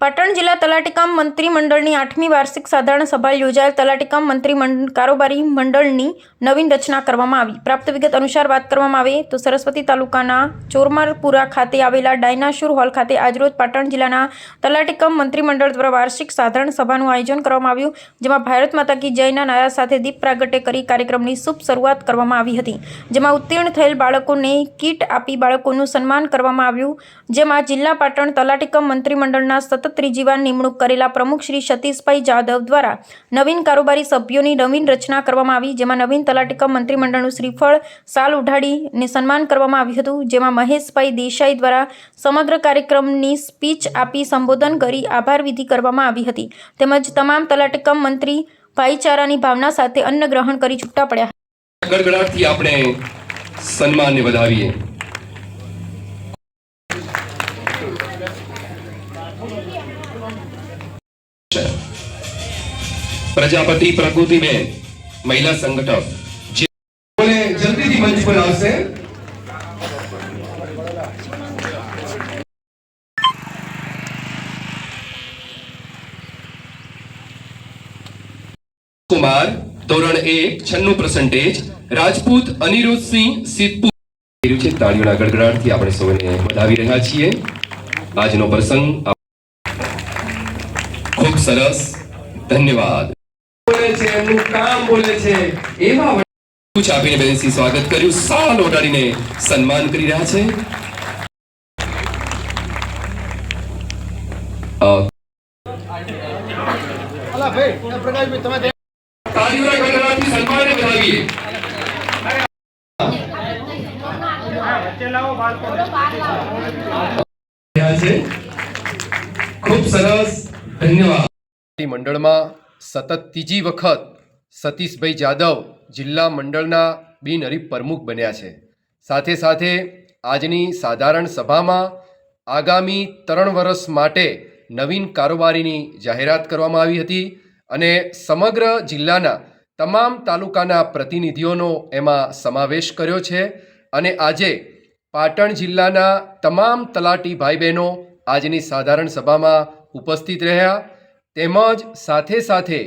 પાટણ જિલ્લા તલાટીકામ મંત્રી મંડળની 8મી વાર્ષિક સાધારણ સભા યોજાયેલ તલાટીકામ મંત્રી કારોબારી મંડળની નવીન રચના કરવામાં આવી। પ્રાપ્ત વિગત અનુસાર વાત કરવામાં આવે તો સરસ્વતી તાલુકાના ચોરમારપુરા ખાતે આવેલા ડાયનાસોર હોલ ખાતે આજરોજ પાટણ જિલ્લાના તલાટીકામ મંત્રી મંડળ દ્વારા વાર્ષિક સાધારણ સભાનું આયોજન કરવામાં આવ્યું, જેમાં ભારત માતા કી જયના નારા સાથે દીપ પ્રાગટ્ય કરી કાર્યક્રમની શુભ શરૂઆત કરવામાં આવી હતી, જેમાં ઉત્તીર્ણ થયેલ બાળકોને કીટ આપી બાળકોનું સન્માન કરવામાં આવ્યું, જેમાં જિલ્લા પાટણ તલાટીકામ મંત્રી મંડળના સતત ત્રીજી વાર નિમણૂક કરેલા પ્રમુખ શ્રી સતીશભાઈ જાદવ દ્વારા નવીન કારોબારી સભ્યોની નવીન રચના કરવામાં આવી, જેમાં નવીન તલાટીકામ મંત્રી મંડળનું શ્રીફળ સાલ ઉઢાડીને સન્માન કરવામાં આવ્યું હતું, જેમાં મહેશભાઈ દેસાઈ દ્વારા સમગ્ર કાર્યક્રમની સ્પીચ આપી સંબોધન કરી આભાર વિધિ કરવામાં આવી હતી, તેમજ તમામ તલાટીકામ મંત્રી ભાઈચારાની ભાવના સાથે અન્ન ગ્રહણ કરી છૂટા પડ્યા। ગડગડાટથી આપણે સન્માનને વધાવીએ। प्रजापति प्रकृतिबेन महिला संगठक बोले जल्दी थी मंच पर आवशे। कुमार धोरण 1 96% રાજપૂત અનિરુદ્ધસિંહ સિદ્ધપુર છે। તાળીઓના ગડગડાટથી આપણે સૌને વધાવી રહ્યા છીએ। આજનો પ્રસંગ ખૂબ સરસ, ધન્યવાદ। બોલે છે એમનું કામ બોલે છે એવા પૂછ આપીને બેનસી સ્વાગત કર્યું, સાલ ઓઢાડીને સન્માન કરી રહ્યા છે। અલા ભાઈ પ્રકાશભાઈ તમે તાળીઓના ગડગડાટથી સન્માનને વધાવીએ। ખૂબ સરસ, ધન્યવાદ। મંડળમાં સતત ત્રીજી વખત સતીશભાઈ જાદવ જિલ્લા મંડળના બિનહરીફ પ્રમુખ બન્યા છે। સાથે સાથે આજની સાધારણ સભામાં આગામી 3 વર્ષ માટે નવીન કારોબારીની જાહેરાત કરવામાં આવી હતી અને સમગ્ર જિલ્લાના તમામ તાલુકાના પ્રતિનિધિઓનો એમાં સમાવેશ કર્યો છે અને આજે પાટણ જિલ્લાના તમામ તલાટી ભાઈ બહેનો આજની સાધારણ સભામાં ઉપસ્થિત રહ્યા, તેમજ સાથે સાથે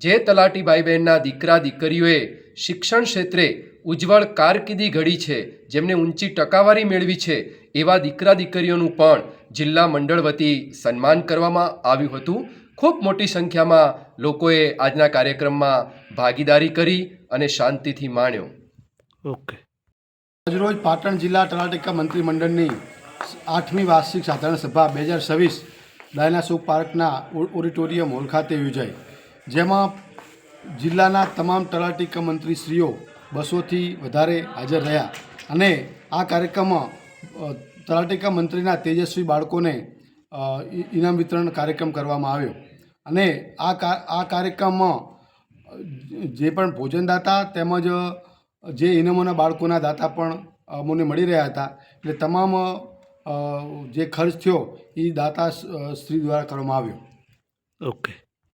જે તલાટી ભાઈ બહેનના દીકરા દીકરીઓએ શિક્ષણ ક્ષેત્રે ઉજ્જવળ કારકિર્દી ઘડી છે, જેમને ઊંચી ટકાવારી મેળવી છે, એવા દીકરા દીકરીઓનું પણ જિલ્લા મંડળ વતી સન્માન કરવામાં આવ્યું હતું। ખૂબ મોટી સંખ્યામાં લોકોએ આજના કાર્યક્રમમાં ભાગીદારી કરી અને શાંતિથી માણ્યો। ઓકે। આજરોજ પાટણ જિલ્લા તલાટીકામ મંત્રી મંડળની 8મી વાર્ષિક સાધારણ સભા 2026 ડાયનાસોર પાર્કના ઓડિટોરિયમ હોલ ખાતે યોજાઈ, જેમાં જિલ્લાના તમામ તલાટીકામ મંત્રીશ્રીઓ 200થી વધારે હાજર રહ્યા અને આ કાર્યક્રમમાં તલાટીકામ મંત્રીના તેજસ્વી બાળકોને ઇનામ વિતરણ કાર્યક્રમ કરવામાં આવ્યો અને આ કાર્યક્રમમાં જે પણ ભોજનદાતા તેમજ જે ઇનામોના બાળકોના દાતા પણ અમને મળી રહ્યા હતા, એટલે તમામ જે ખર્ચ થયો એ દાતા શ્રી દ્વારા કરવામાં આવ્યો। ઓકે।